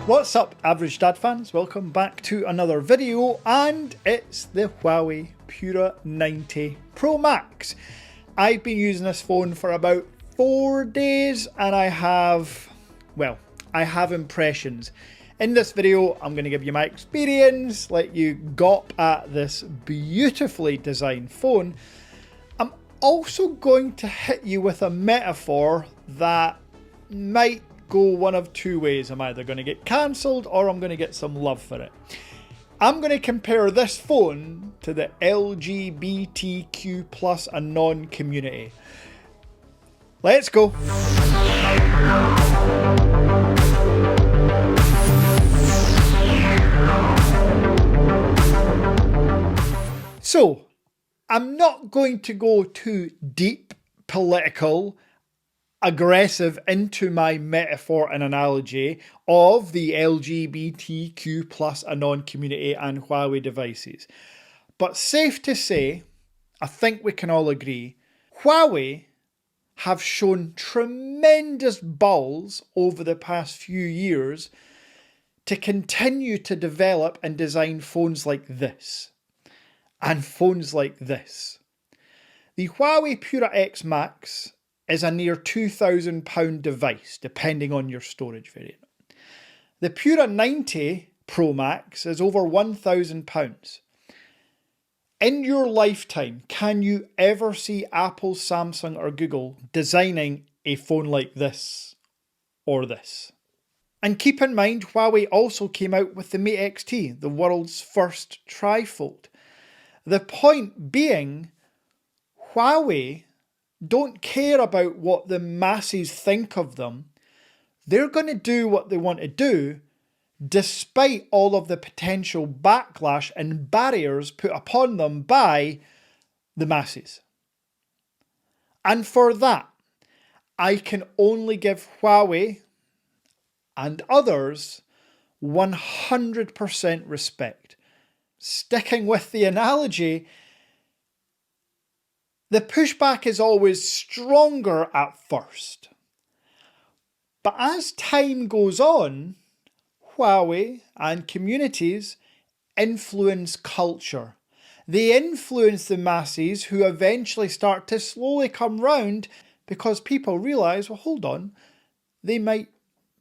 What's up, average dad fans? Welcome back to another video, and it's the Huawei Pura 90 Pro Max. I've been using this phone for about 4 days and I have impressions. In this video, I'm going to give you my experience, let you gawp at this beautifully designed phone. I'm also going to hit you with a metaphor that might go one of two ways. I'm either going to get cancelled or I'm going to get some love for it. I'm going to compare this phone to the LGBTQ plus anon community. Let's go. So, I'm not going to go too deep, political, aggressive into my metaphor and analogy of the LGBTQ plus anon community and Huawei devices. But safe to say, I think we can all agree, Huawei have shown tremendous balls over the past few years to continue to develop and design phones like this. And phones like this. The Huawei Pura X Max is a near £2,000 device, depending on your storage variant. The Pura 90 Pro Max is over £1,000. In your lifetime, can you ever see Apple, Samsung or Google designing a phone like this or this? And keep in mind, Huawei also came out with the Mate X-T, the world's first trifold. The point being, Huawei don't care about what the masses think of them. They're going to do what they want to do, despite all of the potential backlash and barriers put upon them by the masses. And for that, I can only give Huawei and others 100% respect. Sticking with the analogy, the pushback is always stronger at first. But as time goes on, Huawei and communities influence culture. They influence the masses who eventually start to slowly come round because people realise, well, hold on, they might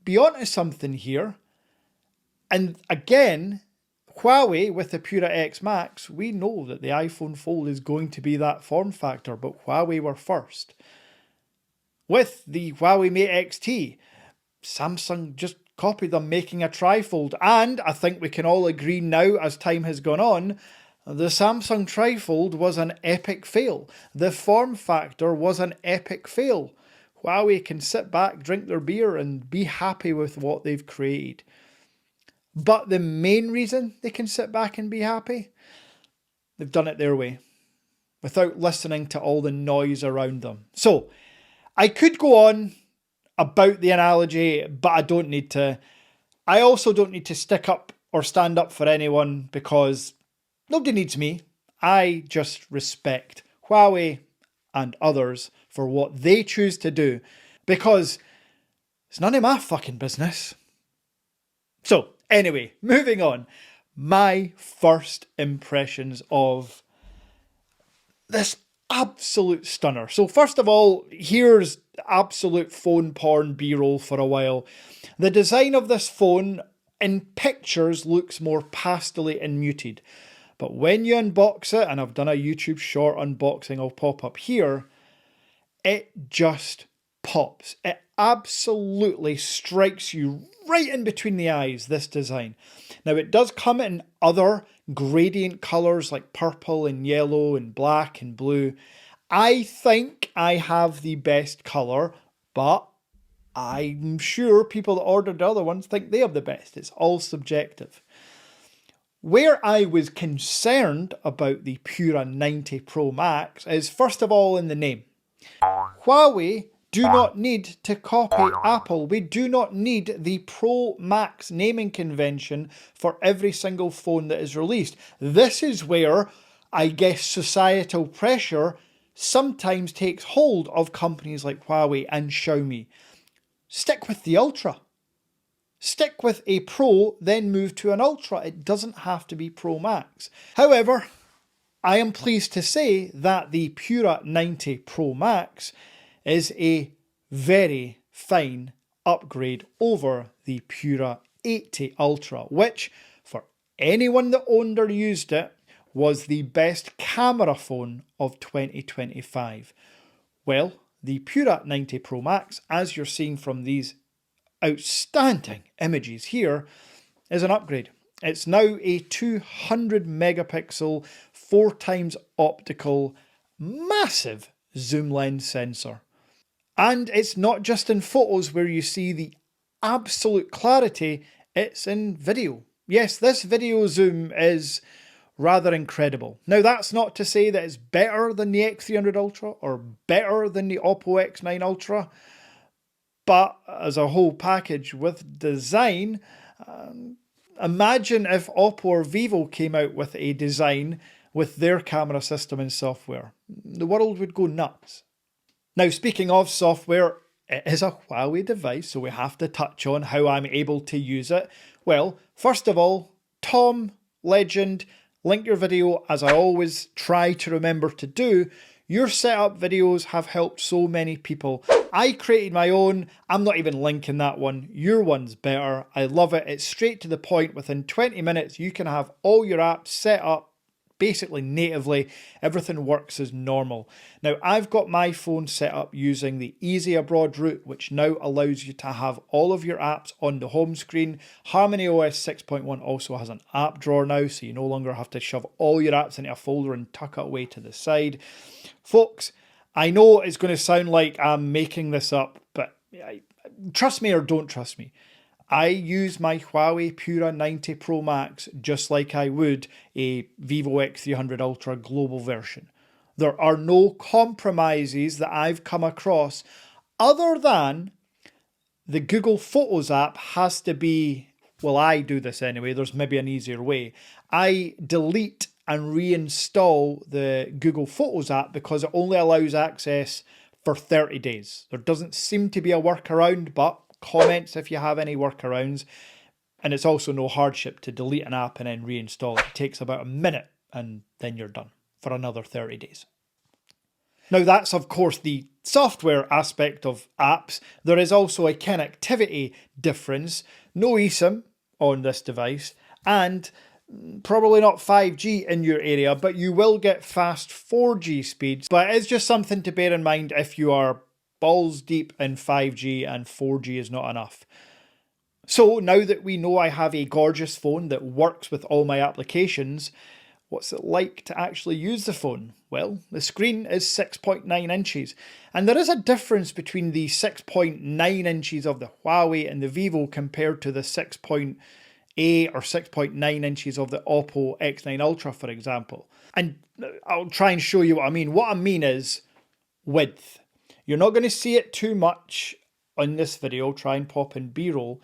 be onto something here. And again, Huawei with the Pura X Max, we know that the iPhone Fold is going to be that form factor, but Huawei were first. With the Huawei Mate X-T, Samsung just copied them, making a trifold, and I think we can all agree now, as time has gone on, the Samsung trifold was an epic fail. The form factor was an epic fail. Huawei can sit back, drink their beer, and be happy with what they've created. But the main reason they can sit back and be happy, they've done it their way, without listening to all the noise around them. So, I could go on about the analogy, but I don't need to. I also don't need to stick up or stand up for anyone because nobody needs me. I just respect Huawei and others for what they choose to do because it's none of my fucking business. So, anyway, moving on. My first impressions of this absolute stunner. So first of all, here's absolute phone porn B-roll for a while. The design of this phone in pictures looks more pastely and muted. But when you unbox it, and I've done a YouTube short unboxing, I'll pop up here, it just pops. It absolutely strikes you right in between the eyes, this design. Now it does come in other gradient colours like purple and yellow and black and blue. I think I have the best colour, but I'm sure people that ordered the other ones think they have the best. It's all subjective. Where I was concerned about the Pura 90 Pro Max is first of all in the name. Huawei do not need to copy Apple. We do not need the Pro Max naming convention for every single phone that is released. This is where I guess societal pressure sometimes takes hold of companies like Huawei and Xiaomi. Stick with the Ultra. Stick with a Pro, then move to an Ultra. It doesn't have to be Pro Max. However, I am pleased to say that the Pura 90 Pro Max is a very fine upgrade over the Pura 80 Ultra, which, for anyone that owned or used it, was the best camera phone of 2025. Well, the Pura 90 Pro Max, as you're seeing from these outstanding images here, is an upgrade. It's now a 200 megapixel, 4x optical, massive zoom lens sensor. And it's not just in photos where you see the absolute clarity, it's in video. Yes, this video zoom is rather incredible. Now, that's not to say that it's better than the X300 Ultra or better than the Oppo X9 Ultra, but as a whole package with design, imagine if Oppo or Vivo came out with a design with their camera system and software. The world would go nuts. Now, speaking of software, it is a Huawei device, so we have to touch on how I'm able to use it. Well, first of all, Tom, legend, link your video, as I always try to remember to do. Your setup videos have helped so many people. I created my own. I'm not even linking that one. Your one's better. I love it. It's straight to the point. Within 20 minutes, you can have all your apps set up basically natively. Everything works as normal. Now, I've got my phone set up using the Easy Abroad route, which now allows you to have all of your apps on the home screen. Harmony OS 6.1 also has an app drawer now, so you no longer have to shove all your apps into a folder and tuck it away to the side. Folks, I know it's going to sound like I'm making this up, but trust me or don't trust me. I use my Huawei Pura 90 Pro Max just like I would a Vivo X300 Ultra global version. There are no compromises that I've come across other than the Google Photos app has to be, well, I do this anyway, there's maybe an easier way. I delete and reinstall the Google Photos app because it only allows access for 30 days. There doesn't seem to be a workaround, but comments if you have any workarounds. And it's also no hardship to delete an app and then reinstall it. It takes about a minute and then you're done for another 30 days. Now, that's of course the software aspect of apps. There is also a connectivity difference. No eSIM on this device and probably not 5G in your area, but you will get fast 4G speeds. But it's just something to bear in mind if you are balls deep in 5G and 4G is not enough. So now that we know I have a gorgeous phone that works with all my applications, what's it like to actually use the phone? Well, the screen is 6.9 inches. And there is a difference between the 6.9 inches of the Huawei and the Vivo compared to the 6.8 or 6.9 inches of the Oppo X9 Ultra, for example. And I'll try and show you what I mean. What I mean is width. You're not going to see it too much on this video, try and pop in B-roll,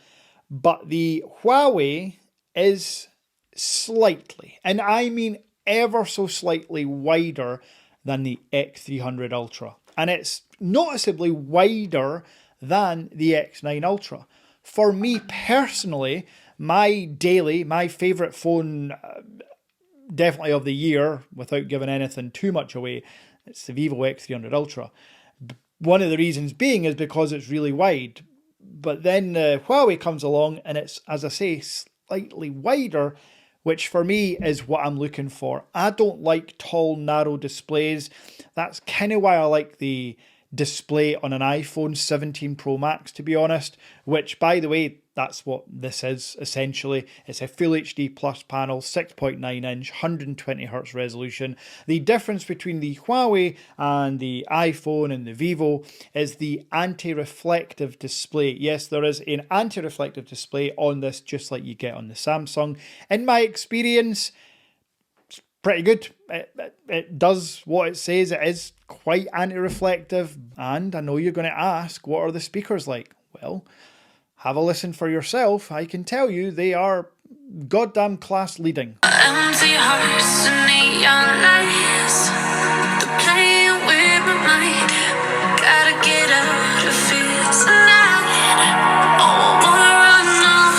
but the Huawei is slightly, and I mean ever so slightly wider than the X300 Ultra. And it's noticeably wider than the X9 Ultra. For me personally, my favourite phone, definitely of the year, without giving anything too much away, it's the Vivo X300 Ultra. One of the reasons being is because it's really wide. But then Huawei comes along and it's, as I say, slightly wider, which for me is what I'm looking for. I don't like tall, narrow displays. That's kind of why I like the display on an iPhone 17 Pro Max, to be honest, which, by the way, that's what this is, essentially. It's a Full HD Plus panel, 6.9 inch, 120 Hz resolution. The difference between the Huawei and the iPhone and the Vivo is the anti-reflective display. Yes, there is an anti-reflective display on this, just like you get on the Samsung. In my experience, it's pretty good. It does what it says. It is quite anti-reflective. And I know you're going to ask, what are the speakers like? Well, have a listen for yourself. I can tell you they are goddamn class leading. Empty hearts and neon lights, they're playing with my mind. Gotta get out of here tonight. Oh, wanna run off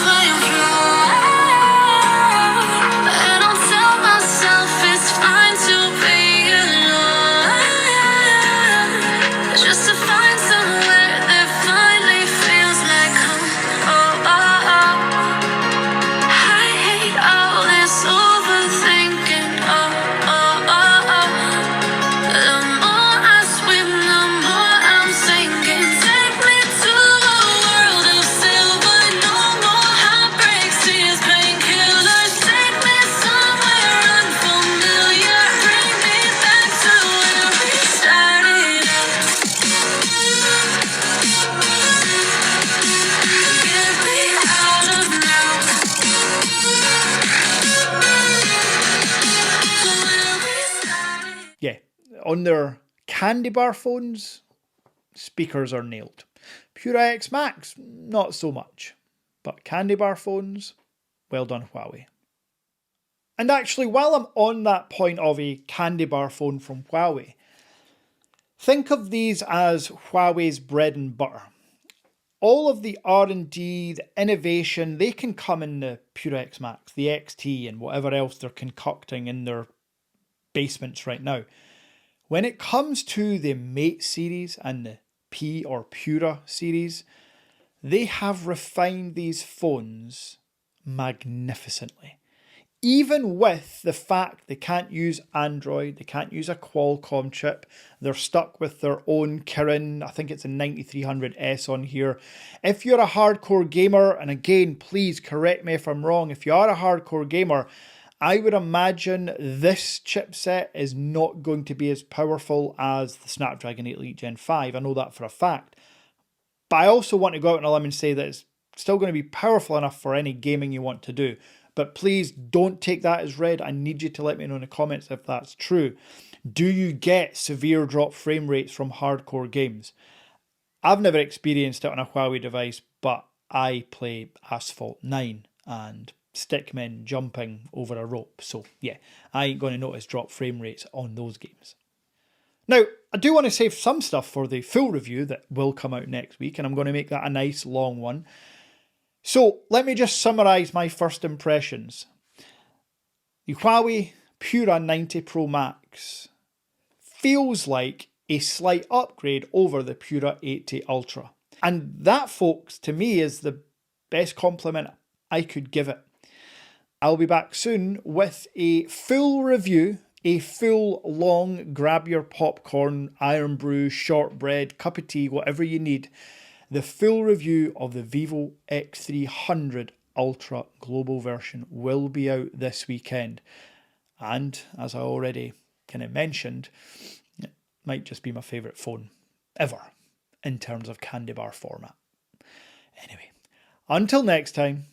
on their candy bar phones, speakers are nailed. Pura X Max, not so much. But candy bar phones, well done Huawei. And actually, while I'm on that point of a candy bar phone from Huawei, think of these as Huawei's bread and butter. All of the R&D, the innovation, they can come in the Pura X Max, the XT, and whatever else they're concocting in their basements right now. When it comes to the Mate series and the P or Pura series, they have refined these phones magnificently. Even with the fact they can't use Android, they can't use a Qualcomm chip, they're stuck with their own Kirin, I think it's a 9300S on here. If you're a hardcore gamer, and again, please correct me if I'm wrong, if you are a hardcore gamer, I would imagine this chipset is not going to be as powerful as the Snapdragon 8 Elite Gen 5. I know that for a fact. But I also want to go out on a limb and say that it's still going to be powerful enough for any gaming you want to do. But please don't take that as read. I need you to let me know in the comments if that's true. Do you get severe drop frame rates from hardcore games? I've never experienced it on a Huawei device, but I play Asphalt 9 and stickmen jumping over a rope. So yeah, I ain't going to notice drop frame rates on those games. Now, I do want to save some stuff for the full review that will come out next week, and I'm going to make that a nice long one. So let me just summarise my first impressions. The Huawei Pura 90 Pro Max feels like a slight upgrade over the Pura 80 Ultra. And that, folks, to me is the best compliment I could give it. I'll be back soon with a full review, a full long grab your popcorn, iron brew, shortbread, cup of tea, whatever you need. The full review of the Vivo X300 Ultra global version will be out this weekend. And as I already kind of mentioned, it might just be my favourite phone ever in terms of candy bar format. Anyway, until next time,